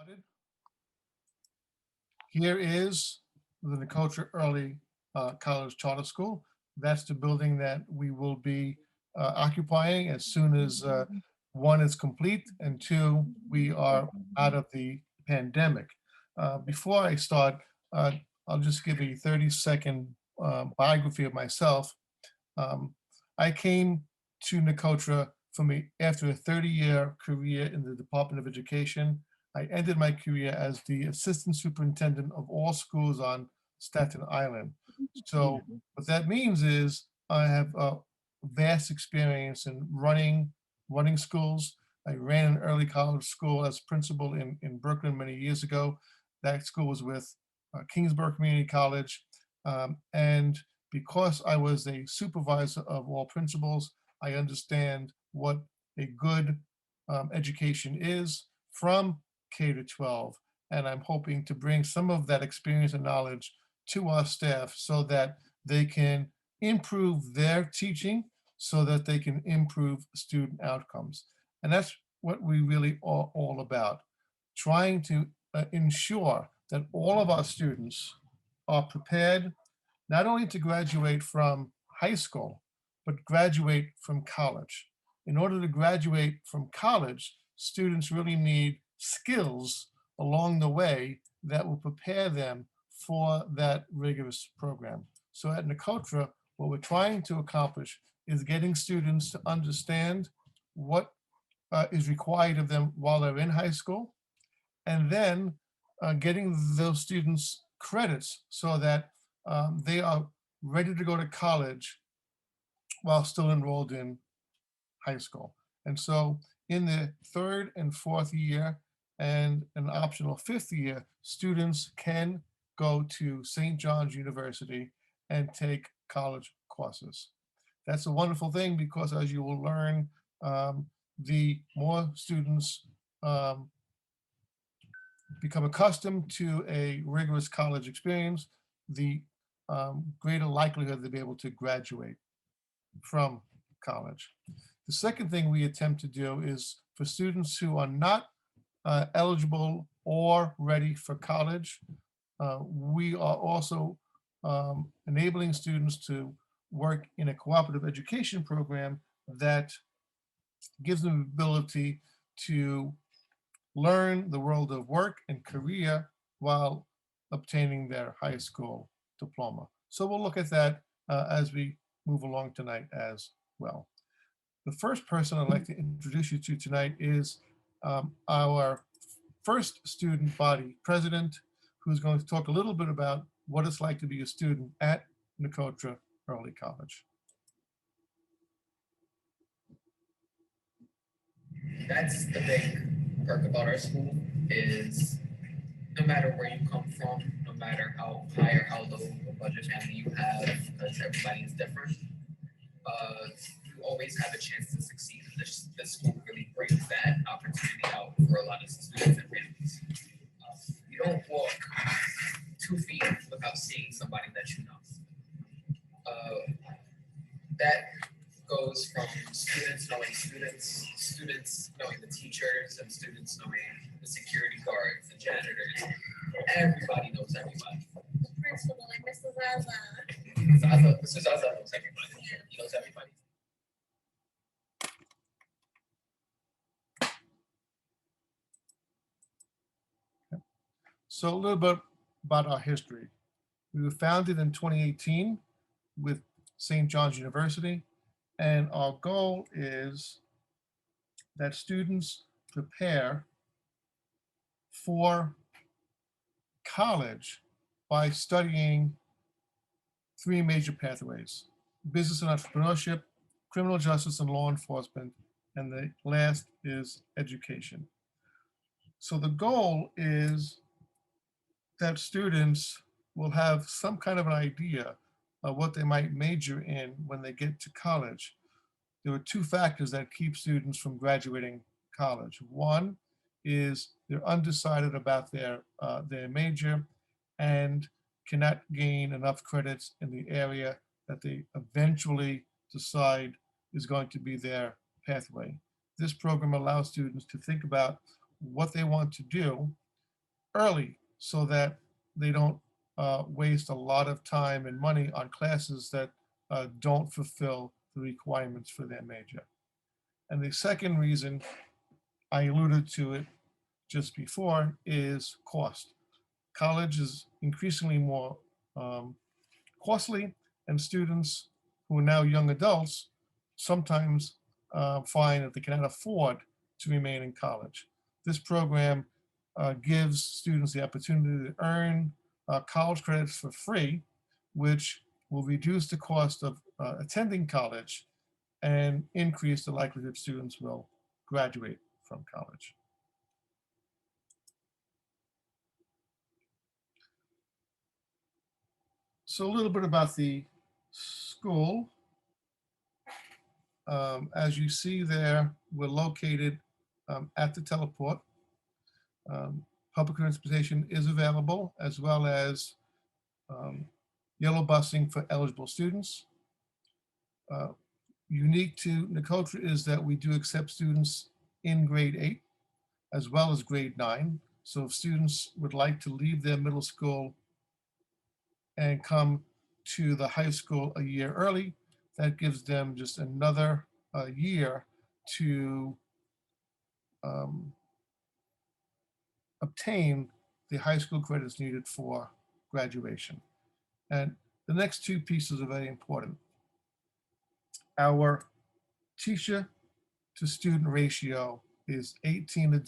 Started. Here is the Nicotra Early College Charter School. That's the building that we will be occupying as soon as one is complete and two, we are out of the pandemic. Before I start, uh, I'll just give a 30-second biography of myself. Um, I came to Nicotra after a 30-year career in the Department of Education. I ended my career as the assistant superintendent of all schools on Staten Island. So what that means is I have a vast experience in running schools. I ran an early college school as principal in Brooklyn many years ago. That school was with Kingsborough Community College. And because I was a supervisor of all principals, I understand what a good education is from K to 12. And I'm hoping to bring some of that experience and knowledge to our staff so that they can improve their teaching so that they can improve student outcomes. And that's what we really are all about, trying to ensure that all of our students are prepared not only to graduate from high school, but graduate from college. In order to graduate from college, students really need skills along the way that will prepare them for that rigorous program. So at Nicotra, what we're trying to accomplish is getting students to understand what is required of them while they're in high school, and then getting those students credits so that they are ready to go to college while still enrolled in high school. And so in the third and fourth year and an optional fifth year, students can go to St. John's University and take college courses. That's a wonderful thing because as you will learn, the more students become accustomed to a rigorous college experience, the greater likelihood they'll be able to graduate from college. The second thing we attempt to do is for students who are not eligible or ready for college, we are also enabling students to work in a cooperative education program that gives them the ability to learn the world of work and career while obtaining their high school diploma. So we'll look at that as we move along tonight as well. The first person I'd like to introduce you to tonight is our first student body president, who's going to talk a little bit about what it's like to be a student at Nicotra Early College. That's the big perk about our school is no matter where you come from, no matter how high or how low a budget family you have, because everybody is different, you always have a chance to succeed. This school really brings that opportunity out for a lot of students and families. You don't walk 2 feet without seeing somebody that you know. That goes from students knowing the teachers, and students knowing the security guards, the janitors. Everybody knows everybody. The principal, like Mr. Zaza. Mr. Zaza knows everybody. He knows everybody. So a little bit about our history. We were founded in 2018 with St. John's University, and our goal is that students prepare for college by studying three major pathways: business and entrepreneurship, criminal justice and law enforcement, and the last is education. So the goal is that students will have some kind of an idea of what they might major in when they get to college. There are two factors that keep students from graduating college. One is they're undecided about their major and cannot gain enough credits in the area that they eventually decide is going to be their pathway. This program allows students to think about what they want to do early so that they don't waste a lot of time and money on classes that don't fulfill the requirements for their major. And the second reason, I alluded to it just before, is cost. College is increasingly more costly, and students who are now young adults sometimes find that they cannot afford to remain in college. This program gives students the opportunity to earn college credits for free, which will reduce the cost of attending college and increase the likelihood students will graduate from college. So a little bit about the school. As you see there, we're located at the teleport. Public transportation is available, as well as yellow busing for eligible students. Unique to Nicotra is that we do accept students in grade 8 as well as grade 9. So if students would like to leave their middle school and come to the high school a year early, that gives them just another year to obtain the high school credits needed for graduation. And the next two pieces are very important. Our teacher to student ratio is 18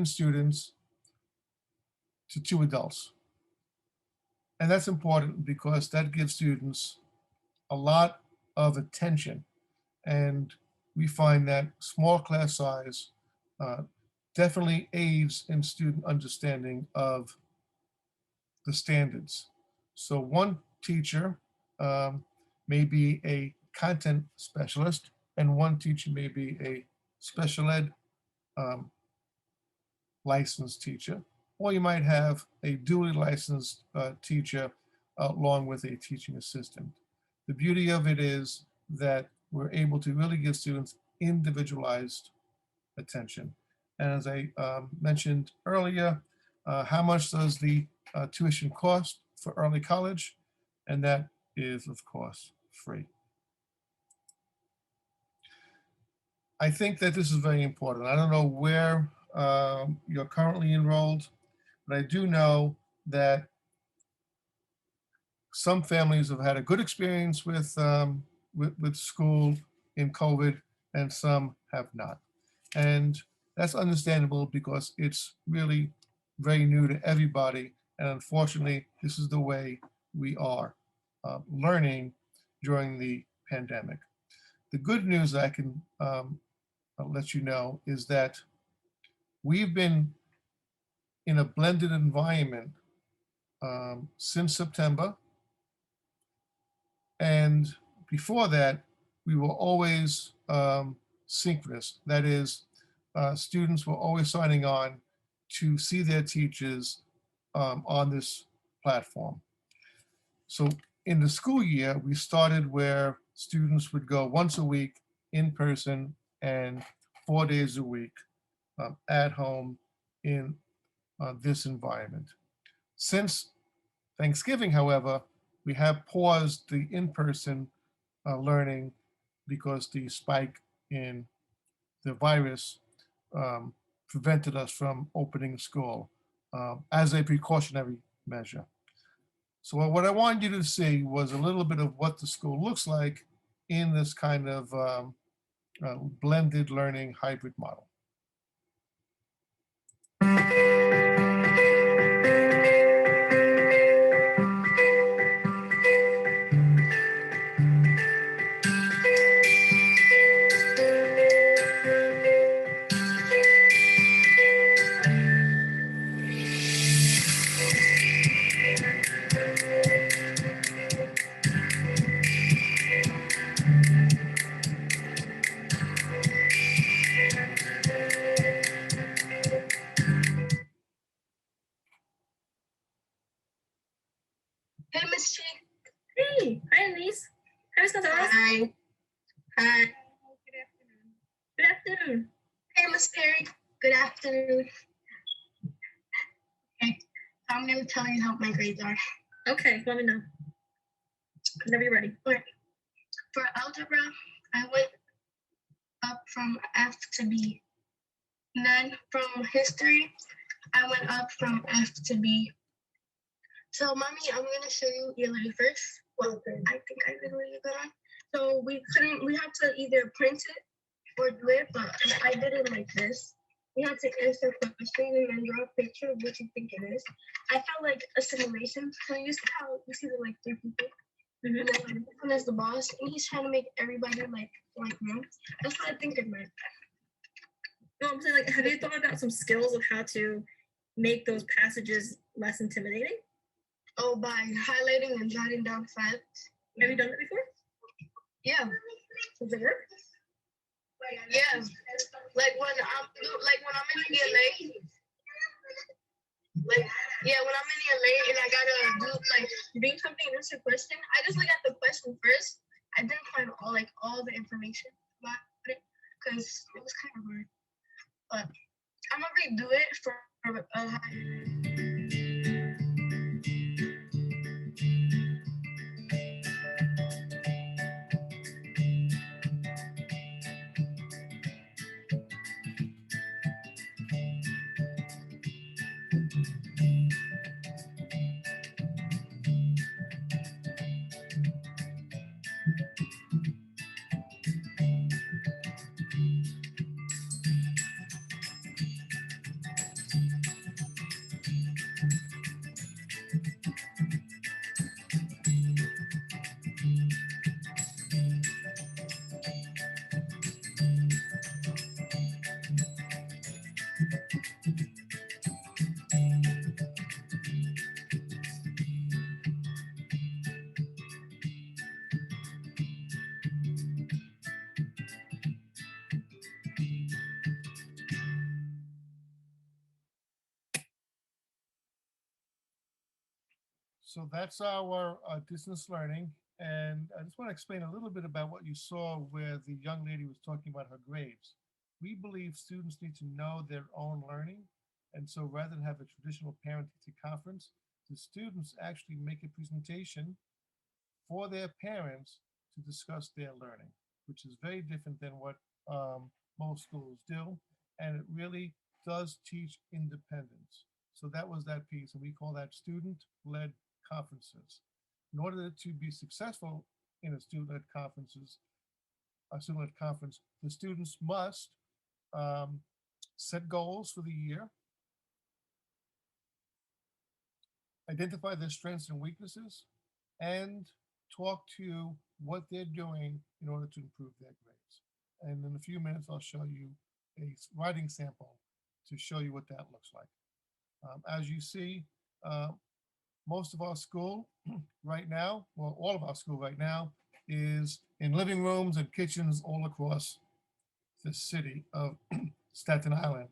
students to 2 adults. And that's important because that gives students a lot of attention. And we find that small class size definitely aids in student understanding of the standards. So one teacher may be a content specialist, and one teacher may be a special ed licensed teacher, or you might have a duly licensed teacher along with a teaching assistant. The beauty of it is that we're able to really give students individualized attention. And as I mentioned earlier, how much does the tuition cost for early college? And that is, of course, free. I think that this is very important. I don't know where you're currently enrolled, but I do know that some families have had a good experience with school in COVID, and some have not. And that's understandable because it's really very new to everybody. And unfortunately, this is the way we are learning during the pandemic. The good news I can I'll let you know is that we've been in a blended environment since September. And before that, we were always synchronous. That is, students were always signing on to see their teachers on this platform. So in the school year, we started where students would go once a week in person and 4 days a week at home in this environment. Since Thanksgiving, however, we have paused the in-person learning because the spike in the virus prevented us from opening school as a precautionary measure. So what I wanted you to see was a little bit of what the school looks like in this kind of blended learning hybrid model. Hey, Miss Chi. Hey, hi, Elise. How's the dog? Hi. Hi. Good afternoon. Hey, Miss Perry. Good afternoon. Okay, so I'm gonna tell you how my grades are. Okay, let me know. Whenever you're ready. For algebra, I went up from F to B. And then from history, I went up from F to B. So, mommy, I'm gonna show you ELA first. Well, I think I did really good on. So we had to either print it or do it, but I did it like this. We had to answer questions and then draw a picture of what you think it is. I felt like a simulation. So you see how you see the like 3 people, and then like, this one is the boss, and he's trying to make everybody like him. That's what I think it meant. No, I'm saying, like, have you thought about some skills of how to make those passages less intimidating? Oh, by highlighting and jotting down facts. Have you done that before? Yeah. Does it work? Yeah. Like when I'm in ELA. Like when I'm in ELA and I gotta do like read something and answer a question, I just look at the question first. I didn't find all the information about it because it was kind of hard. But I'm gonna redo it for So that's our distance learning. And I just want to explain a little bit about what you saw where the young lady was talking about her grades. We believe students need to know their own learning. And so rather than have a traditional parent-teacher conference, the students actually make a presentation for their parents to discuss their learning, which is very different than what most schools do. And it really does teach independence. So that was that piece, and we call that student-led conferences. In order to be successful in a student-led conference, the students must set goals for the year, identify their strengths and weaknesses, and talk to what they're doing in order to improve their grades. And in a few minutes, I'll show you a writing sample to show you what that looks like. As you see, most of our school right now, well, all of our school right now is in living rooms and kitchens all across the city of Staten Island.